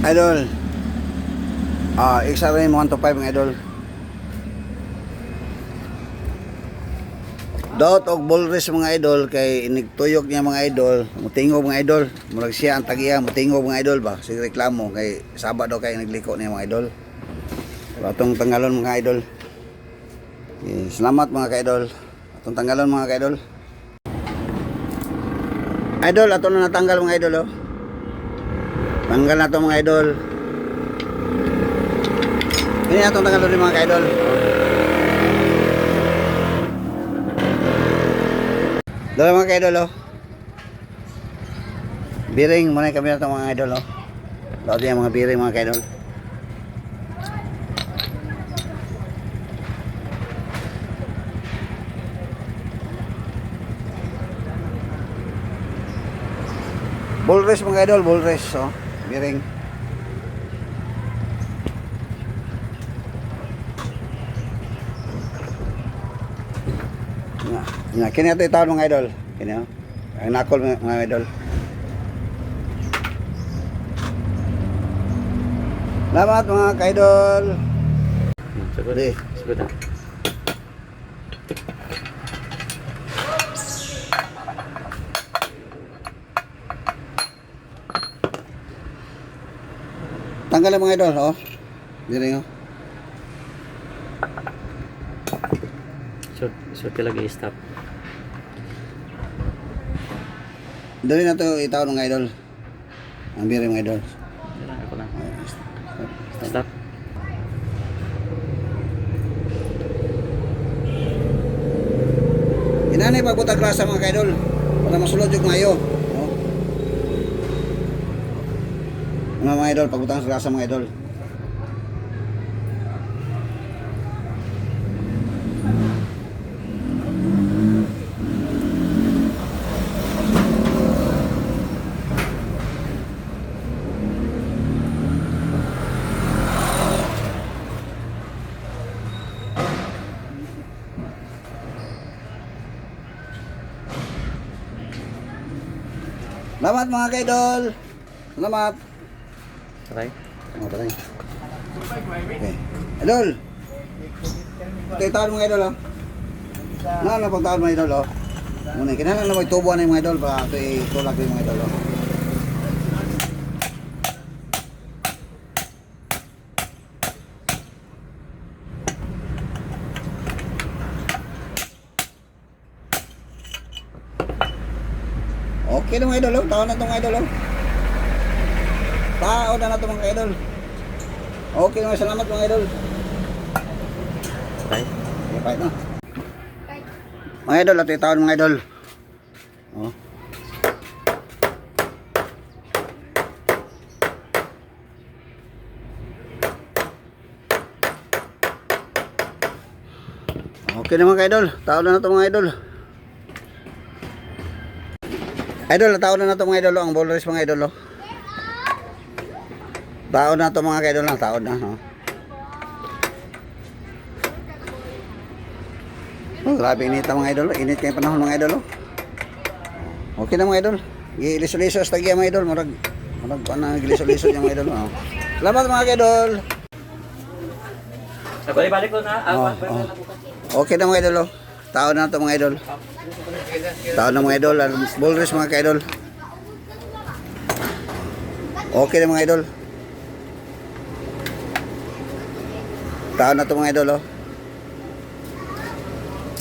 Idol. XRM 125 mga idol. Dot og bulres mga idol kay inigtuyok niya mga idol. Mutingog mga idol. Murag siya ang tagiya mutingog mga idol ba. Sige reklamo kay Sabado kay nagliko niya mga idol. Atong tanggalon mga idol. Salamat mga ka-idol. Atong tanggalon mga ka-idol. Idol, ato na natanggal mga idol oh. Tanggal na to mga idol. Ini atong tanggalon din mga ka-idol. Dala mga ka-idol oh. Biring muna kami na mga idol oh. Dala din mga biring mga ka-idol. Bulres mga idol, bulres oh. Biring. Kini ato itawon mga idol. Kini oh. Ang nakol mga idol. Salamat mga ka-idol. Sagot. Sagot na. Tanggal mga idol oh. Biring oh. So lagi stop. Dali na to itawon mga idol. Ang biring mga idol. Ako na. Stop. Inanay pagbutag grasa mga ka-idol para masulod yung mayo. Oh. Mga idol, pagbutang grasa mga idol. Salamat mga ka-idol. Salamat. Okay. Oh, patay. Okay. Idol. Ito itawon mga idol oh. Na pagtawon mga idol oh. Muna kinahanglan na may tubo na yung mga idol para ito itulak yung mga idol oh. Okay na mga idol oh. Tawon na itong mga idol oh. Tao na ito mga idol. Okay naman, salamat mga idol. Okay. Okay na. Mga idol, ito yung taon mga idol. Oh. Okay na mga idol. Taon na ito mga idol. Idol, taon na ito mga idol. Ang ballers mga idol. Taon na ito mga ka-idol lang, taon na. Oh, grabe init mga idol. Init kayo panahon mga idol. Okay na mga idol. Gilisod-lisod sa tagya mga idol. Marag gilisod-lisod yung mga idol. Salamat mga ka-idol. Balik ko na. Okay na mga idol. Taon na ito mga idol. Taon na mga idol. Bulres mga ka-idol. Okay na mga idol. Taon na ito mga idol oh.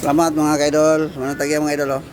Salamat mga ka-idol. Manatagya mga idol oh.